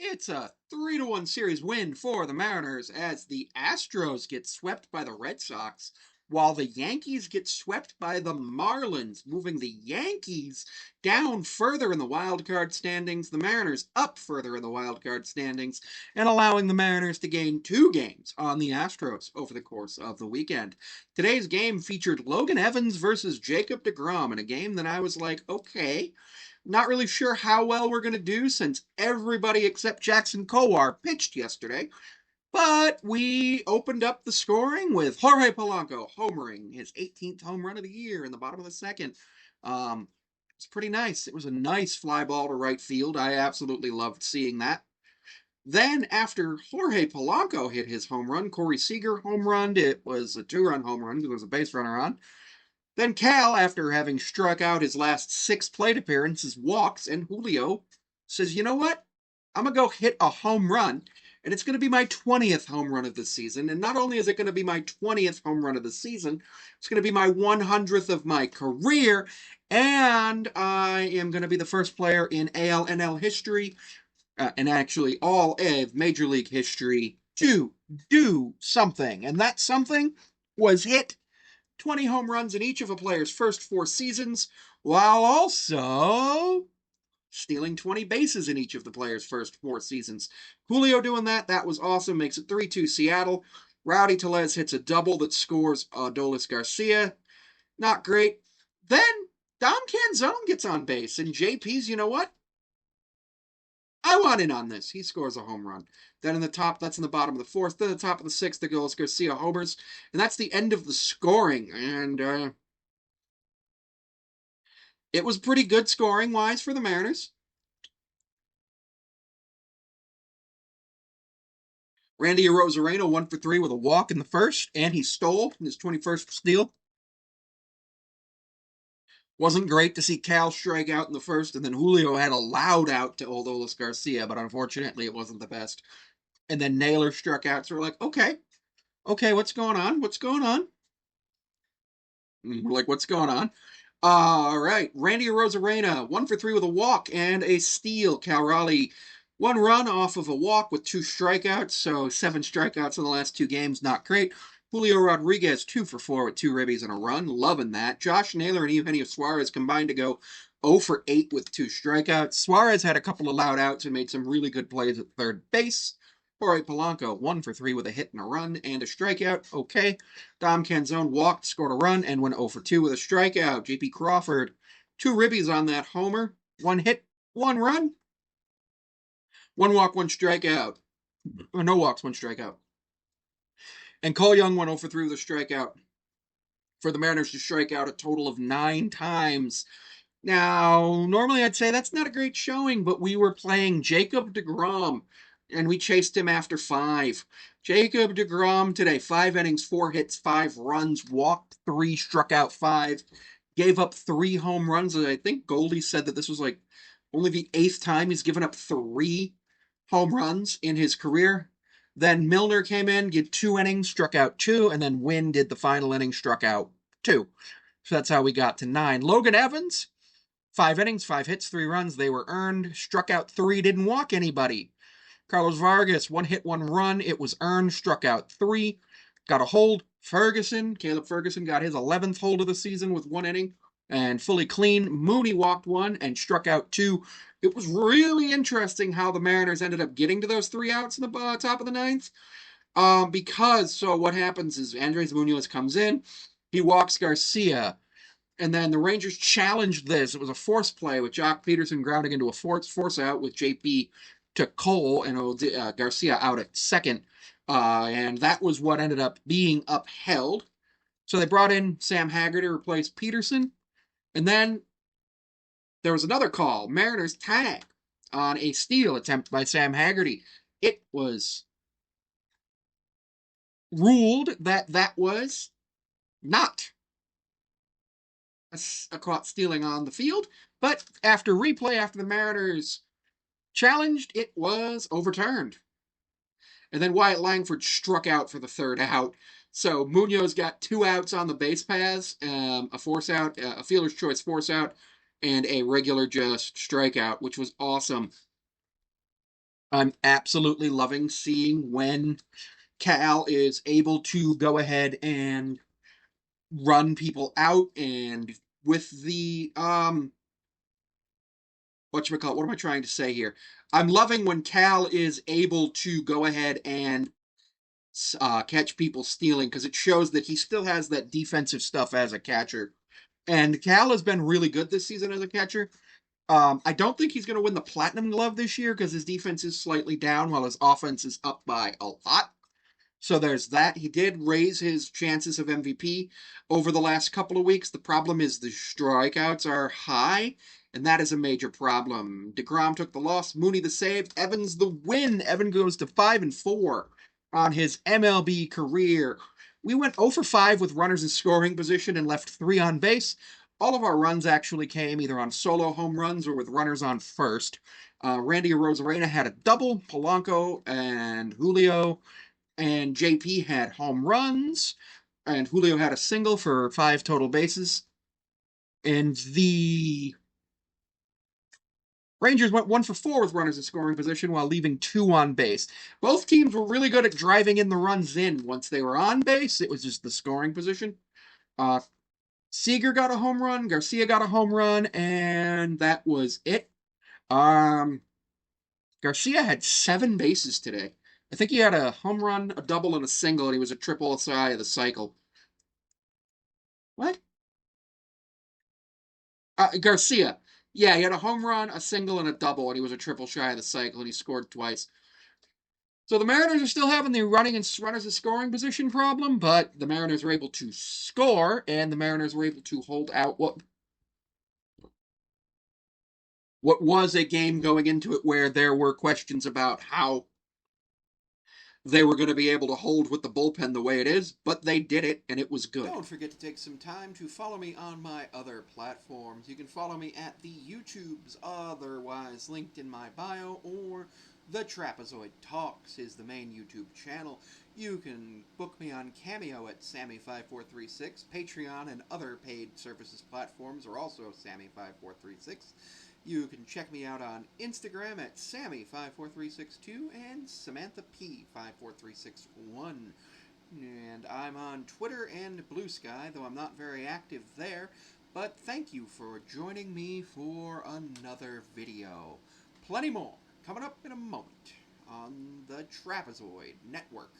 It's a 3-1 series win for the Mariners as the Astros get swept by the Red Sox, while the Yankees get swept by the Marlins, moving the Yankees down further in the wild card standings, the Mariners up further in the wild card standings, and allowing the Mariners to gain 2 games on the Astros over the course of the weekend. Today's game featured Logan Evans versus Jacob deGrom in a game that I was like, okay, not really sure how well we're going to do since everybody except Jackson Kowar pitched yesterday. But we opened up the scoring with Jorge Polanco homering his 18th home run of the year in the bottom of the second. It's pretty nice. It was a nice fly ball to right field. I absolutely loved seeing that. Then, after Jorge Polanco hit his home run, Corey Seager home run. It was a 2-run home run because there was a base runner on. Then Cal, after having struck out his last 6 plate appearances, walks, and Julio says, you know what? I'm going to go hit a home run, and it's going to be my 20th home run of the season. And not only is it going to be my 20th home run of the season, it's going to be my 100th of my career, and I am going to be the first player in AL/NL history, and actually all of Major League history, to do something. And that something was hit 20 home runs in each of a player's first 4 seasons, while also stealing 20 bases in each of the player's first 4 seasons. Julio doing that was awesome. Makes it 3-2 Seattle. Rowdy Tellez hits a double that scores Adolis Garcia. Not great. Then Dom Canzone gets on base, and JP's, you know what? I want in on this. He scores a home run. Then in the top, that's in the bottom of the 4th. Then the top of the 6th, the Adolis Garcia homers. And that's the end of the scoring. And it was pretty good scoring-wise for the Mariners. Randy Arozarena 1 for 3 with a walk in the first, and he stole in his 21st steal. Wasn't great to see Cal strike out in the first, and then Julio had a loud out to Adolis Garcia, but unfortunately it wasn't the best. And then Naylor struck out, so we're like, okay, what's going on? What's going on? We're like, what's going on? All right, Randy Arozarena 1 for 3 with a walk and a steal. Cal Raleigh 1 run off of a walk with 2 strikeouts, so 7 strikeouts in the last 2 games, not great. Julio Rodriguez 2 for 4 with 2 ribbies and a run, loving that. Josh Naylor and Eugenio Suarez combined to go 0 for 8 with 2 strikeouts. Suarez had a couple of loud outs and made some really good plays at third base. Jorge Polanco 1 for 3 with a hit and a run and a strikeout. Okay. Dom Canzone walked, scored a run, and went 0 for 2 with a strikeout. J.P. Crawford 2 ribbies on that homer. 1 hit, 1 run. 1 walk, 1 strikeout. Or no walks, 1 strikeout. And Cole Young went 0 for 3 with a strikeout. For the Mariners to strike out a total of 9 times. Now, normally I'd say that's not a great showing, but we were playing Jacob deGrom, and we chased him after 5. Jacob deGrom today, 5 innings, 4 hits, 5 runs, walked 3, struck out 5, gave up 3 home runs. I think Goldie said that this was like only the 8th time he's given up 3 home runs in his career. Then Milner came in, did 2 innings, struck out 2, and then Wynn did the final inning, struck out 2. So that's how we got to 9. Logan Evans, 5 innings, 5 hits, 3 runs. They were earned. Struck out 3, didn't walk anybody. Carlos Vargas, 1 hit, 1 run. It was earned. Struck out 3. Got a hold. Caleb Ferguson got his 11th hold of the season with 1 inning and fully clean. Mooney walked 1 and struck out 2. It was really interesting how the Mariners ended up getting to those 3 outs in the top of the 9th. So what happens is Andres Munoz comes in. He walks Garcia. And then the Rangers challenged this. It was a force play with Jock Peterson grounding into a force out with JP to Cole and Garcia out at second. And that was what ended up being upheld. So they brought in Sam Haggerty to replace Peterson. And then there was another call. Mariners tag on a steal attempt by Sam Haggerty. It was ruled that that was not a caught stealing on the field, but after replay, after the Mariners challenged, it was overturned. And then Wyatt Langford struck out for the 3rd out. So Munoz got 2 outs on the base paths, a force out, a fielder's choice force out, and a regular just strikeout, which was awesome. I'm absolutely loving seeing when Cal is able to go ahead and run people out, and with the whatchamacallit, what am I trying to say here? I'm loving when Cal is able to go ahead and catch people stealing, because it shows that he still has that defensive stuff as a catcher. And Cal has been really good this season as a catcher. I don't think he's going to win the Platinum Glove this year because his defense is slightly down while his offense is up by a lot. So there's that. He did raise his chances of MVP over the last couple of weeks. The problem is the strikeouts are high, and that is a major problem. DeGrom took the loss, Mooney the save, Evans the win. Evan goes to 5-4 on his MLB career. We went 0 for 5 with runners in scoring position and left 3 on base. All of our runs actually came either on solo home runs or with runners on first. Randy Arozarena had a double. Polanco and Julio and JP had home runs, and Julio had a single for 5 total bases. And the Rangers went 1 for 4 with runners in scoring position while leaving 2 on base. Both teams were really good at driving in the runs in. Once they were on base, it was just the scoring position. Uh, Seager got a home run, Garcia got a home run, and that was it. Um, Garcia had 7 bases today. I think he had a home run, a double, and a single, and he was a triple shy of the cycle. What? Garcia. Yeah, he had a home run, a single, and a double, and he was a triple shy of the cycle, and he scored twice. So the Mariners are still having the running and runners in scoring position problem, but the Mariners were able to score, and the Mariners were able to hold out what was a game going into it where there were questions about how they were going to be able to hold with the bullpen the way it is, but they did it, and it was good. Don't forget to take some time to follow me on my other platforms. You can follow me at the YouTubes, otherwise linked in my bio, or The Trapezoid Talks is the main YouTube channel. You can book me on Cameo at Sammy5436. Patreon and other paid services platforms are also Sammy5436. You can check me out on Instagram at Sammy54362 and Samantha P54361. And I'm on Twitter and Blue Sky, though I'm not very active there. But thank you for joining me for another video. Plenty more coming up in a moment on the Trapezoid Network.